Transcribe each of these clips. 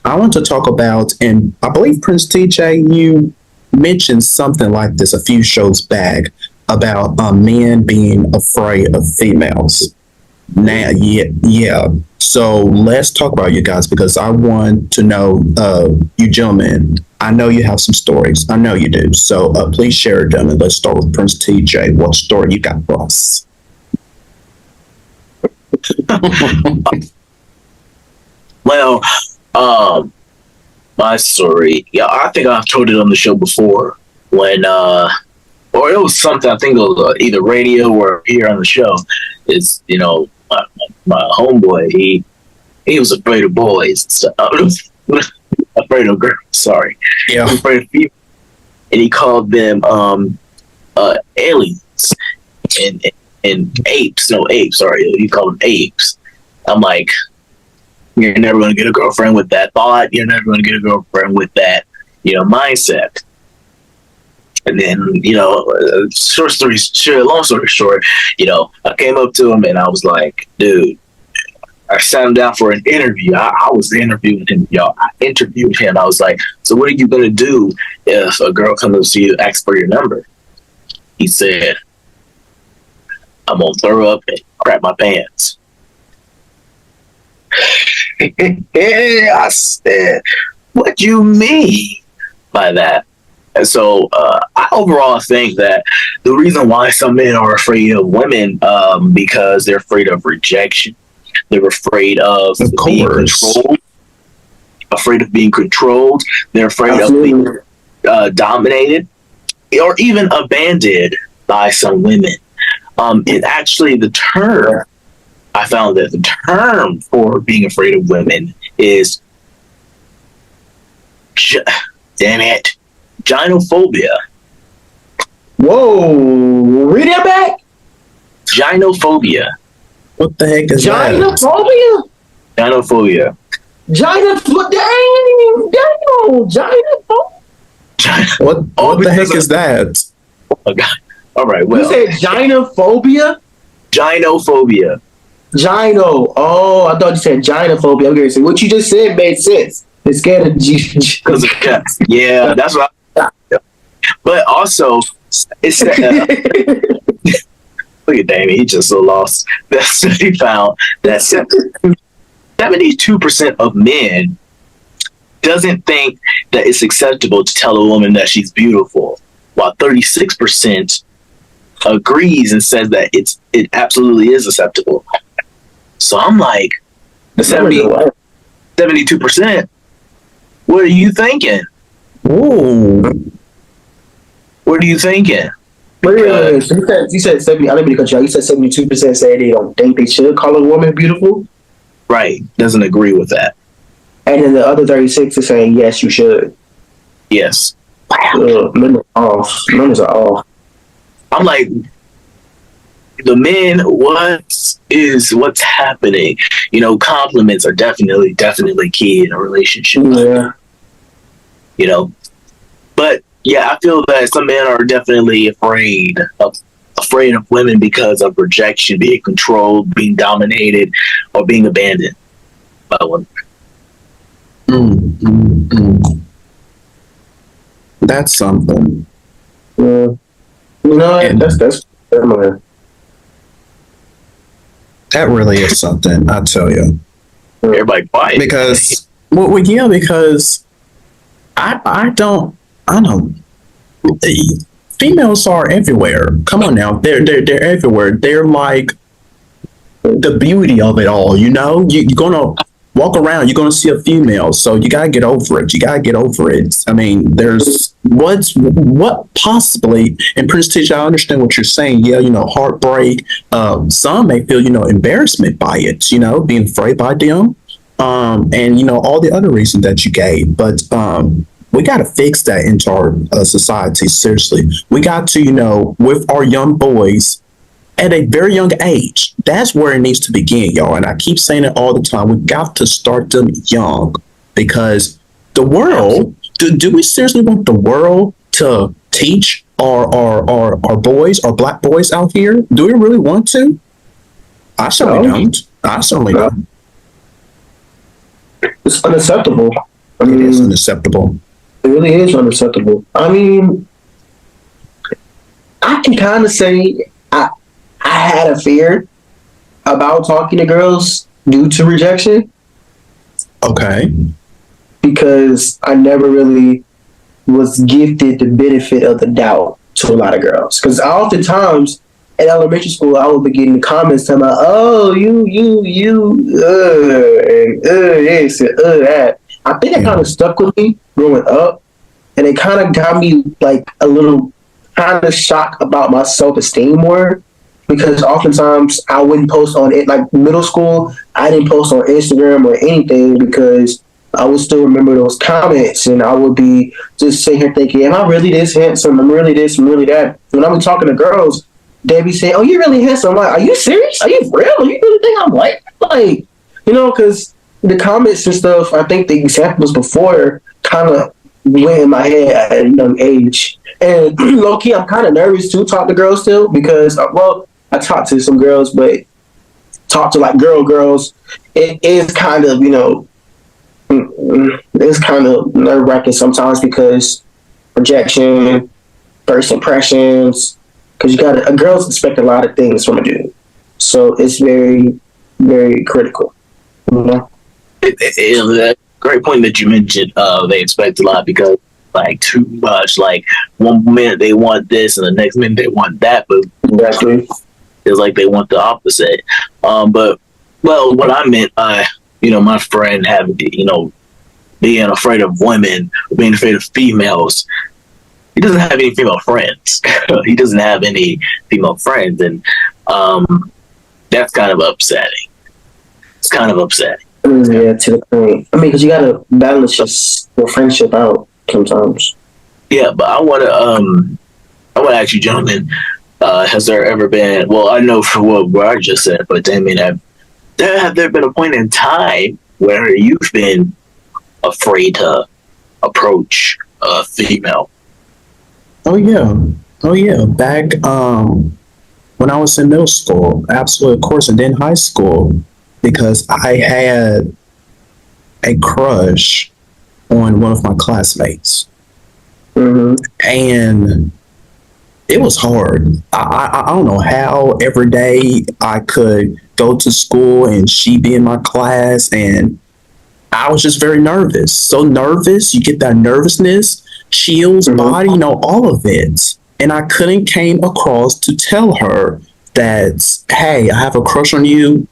I want to talk about, and I believe Prince TJ, you mentioned something like this a few shows back about men being afraid of females. Now, yeah, yeah. So let's talk about you guys because I want to know, you gentlemen. I know you have some stories. I know you do. So please share them, and let's start with Prince TJ. What story you got for us? Well, my story. Yeah, I think I've told it on the show before when, or it was something. I think it was either radio or here on the show. It's my homeboy. He was afraid of boys. So, afraid of girls. Sorry, Yeah. he was afraid of people, and he called them aliens and apes. No, apes. Sorry, he called them apes. I'm like, you're never going to get a girlfriend with that thought. You're never going to get a girlfriend with that, mindset. And then, long story short, I came up to him and I was like, dude, I sat him down for an interview. I was interviewing him, y'all. I interviewed him. I was like, so what are you going to do if a girl comes up to you, asks for your number? He said, I'm going to throw up and crap my pants. I said, what do you mean by that? And so I overall think that the reason why some men are afraid of women because they're afraid of rejection. They're afraid of being controlled. Afraid of being controlled. They're afraid of being dominated or even abandoned by some women. And actually the term, I found that the term for being afraid of women is, damn it, gynophobia. Whoa, read that back. Gynophobia. What the heck is that? Gynophobia? Gynophobia. What the heck is that? Oh my God. All right, well. You said gynophobia? Gynophobia. Gyno. Oh, I thought you said gynophobia. I'm going to say what you just said made sense. It's scared of because of cats. Yeah, that's what but also, it's look at Damien, he just so lost. That study found that 72% of men doesn't think that it's acceptable to tell a woman that she's beautiful, while 36% agrees and says that it absolutely is acceptable. So I'm like, 72%. What are you thinking? Ooh. What are you thinking? Wait. So you said 70. I didn't mean to cut you out. You said 72% say they don't think they should call a woman beautiful. Right. Doesn't agree with that. And then the other 36 is saying yes, you should. Yes. Numbers are off. I'm like, the men, what's happening? Compliments are definitely key in a relationship. Yeah. But yeah, I feel that some men are definitely afraid of women because of rejection, being controlled, being dominated, or being abandoned by women. That's something. Yeah. That's similar. That really is something, I tell you. Everybody quiet. Because I don't. Females are everywhere. Come on now, they're everywhere. They're like the beauty of it all. You're gonna walk around, you're gonna see a female, so you gotta get over it. I mean, there's what possibly. And Prince Teacher, I understand what you're saying. Yeah, heartbreak. Some may feel embarrassment by it. Being afraid by them. And all the other reasons that you gave, but we got to fix that into our society. Seriously, we got to with our young boys at a very young age. That's where it needs to begin, y'all. And I keep saying it all the time. We got to start them young because the world. Do we seriously want the world to teach our boys, our black boys out here? Do we really want to? I certainly don't. It's unacceptable. I It is mean, unacceptable. it really is unacceptable. I mean, I can kind of say I had a fear about talking to girls due to rejection Okay. because I never really was gifted the benefit of the doubt to a lot of girls. Because oftentimes in elementary school, I would be getting comments talking about, "Oh, and this and that." I think it Yeah. kind of stuck with me growing up, and it kind of got me like a little kind of shocked about my self esteem more. Because oftentimes I wouldn't post on it, like middle school, I didn't post on Instagram or anything because I would still remember those comments, and I would be just sitting here thinking, "Am I really this handsome? I'm really this, I'm really that." When I'm talking to girls, they be saying, "Oh, you're really handsome." I'm like, "Are you serious? Are you real? Are you really think I'm like, because the comments and stuff, I think the examples before kind of went in my head at a young age. And low key, I'm kind of nervous to talk to girls still because, well, I talk to some girls, but talk to like girls, it is kind of, it's kind of nerve wracking sometimes because rejection, first impressions, because a girls expect a lot of things from a dude. So it's very, very critical. You know? Great point that you mentioned. They expect a lot because like too much. Like one minute they want this, and the next minute they want that, but Exactly. it's like they want the opposite. But well, what I meant, my friend having, being afraid of women, being afraid of females. He doesn't have any female friends. He doesn't have any female friends, and that's kind of upsetting. It's kind of upsetting. Yeah, to the point. I mean, because you gotta balance your friendship out sometimes. Yeah, but I want to ask you, gentlemen, has there ever been? Well, I know for what I just said, but Damien, have there been a point in time where you've been afraid to approach a female? Oh yeah. Oh yeah. Back when I was in middle school, absolutely, of course, and then high school, because I had a crush on one of my classmates, Mm-hmm. and it was hard. I don't know how every day I could go to school and she be in my class, and I was just very nervous. So nervous, you get that nervousness, chills, body, all of it. And I couldn't came across to tell her that, hey, I have a crush on you.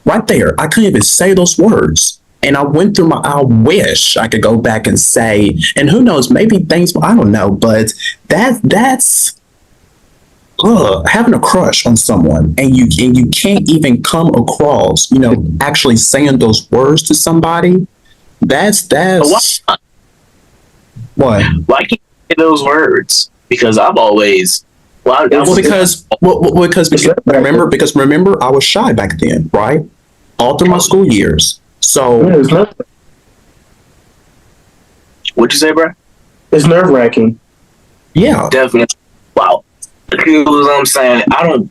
Right there, I couldn't even say those words. And I went through I wish I could go back and say, and who knows, maybe things, I don't know, but that's having a crush on someone and you can't even come across, actually saying those words to somebody. That's what. Why can't you say those words? Because I've always Because remember I was shy back then, right? All through my school years. So what'd you say, bro? It's nerve wracking. Yeah, definitely. Wow. You know what I'm saying? I don't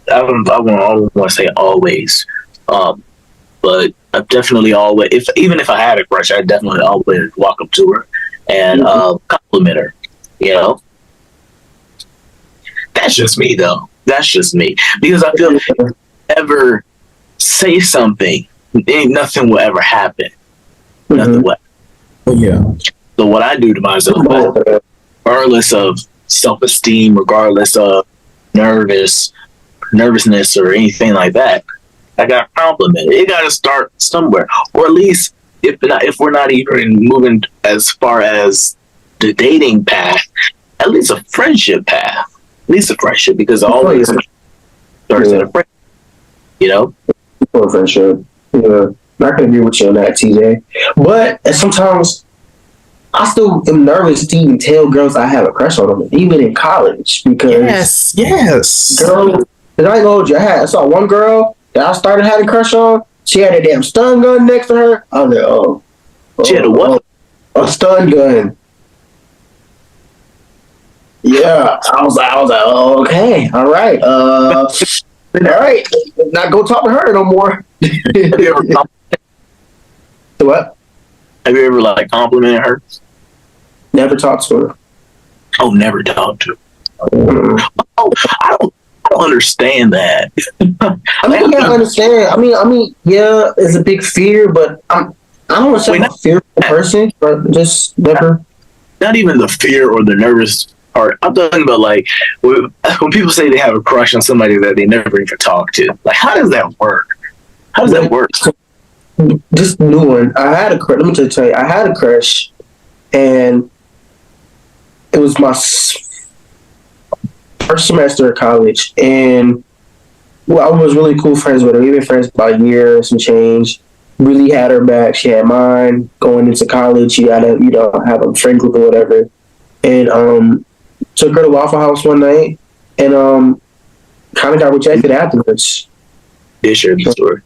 want to say always, but I've definitely always, even if I had a crush, I definitely always walk up to her and compliment her. That's just me, though. That's just me, because I feel if you ever say something, nothing will ever happen. Nothing will. Oh, yeah. So what I do to myself, regardless of self-esteem, regardless of nervousness or anything like that, I got complimented. It got to start somewhere, or at least if we're not even moving as far as the dating path, at least a friendship path, at least a friendship, because always starts in a friendship. For a friendship, yeah. I can agree with you on that, TJ. But sometimes I still am nervous to even tell girls I have a crush on them, even in college, because yes, girls. And I told you, I saw one girl that I started having a crush on. She had a damn stun gun next to her. I was like, she had a what? A stun gun. Yeah, I was like, oh, okay, all right, all right, not go talk to her no more. Have you ever What? Have you ever like complimented her? Never talked to her. Oh, never talked to her. Mm. Oh, I don't understand that. I mean, yeah, I understand. I mean, yeah, it's a big fear, but I don't want to say I'm a fearful person, but just never. Not even the fear or the nervous part. I'm talking about like when people say they have a crush on somebody that they never even talk to. Like, how does that work? How does that work? Just new one. I had a crush. Let me just tell you, I had a crush, and it was my first semester of college, and well, I was really cool friends with her. We've been friends about a year, some change. Really had her back. She had mine. Going into college, you gotta, have a friend group or whatever. And took her to Waffle House one night, and kind of got rejected afterwards. Yeah, share the story.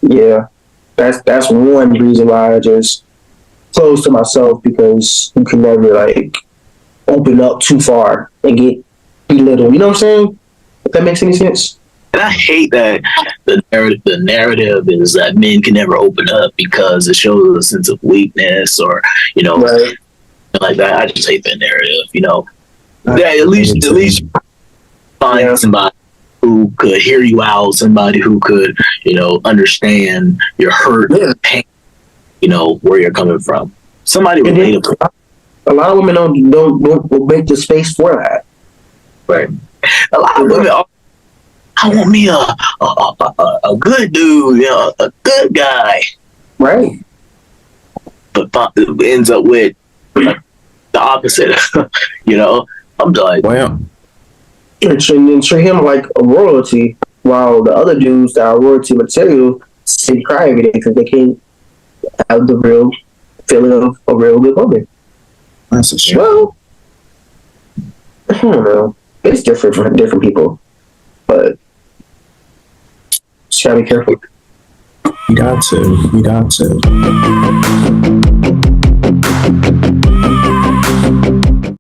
Yeah, that's one reason why I just close to myself, because you can never like open up too far and get belittled. You know what I'm saying? If that makes any sense. And I hate that the narrative is that men can never open up because it shows a sense of weakness, or Right. like that. I just hate that narrative. That at least find somebody who could hear you out, somebody who could understand your hurt, pain, where you're coming from. Somebody relatable. A lot of women don't make the space for that. Right. A lot of women. I want me a good dude, a good guy. Right. But it ends up with the opposite. I'm done. Well, And treat him like a royalty, while the other dudes that are royalty material sit and cry every day because they can't have the real feeling of a real good woman. that's a shame. Well, I don't know. It's different for different people, but just gotta be careful. You got to.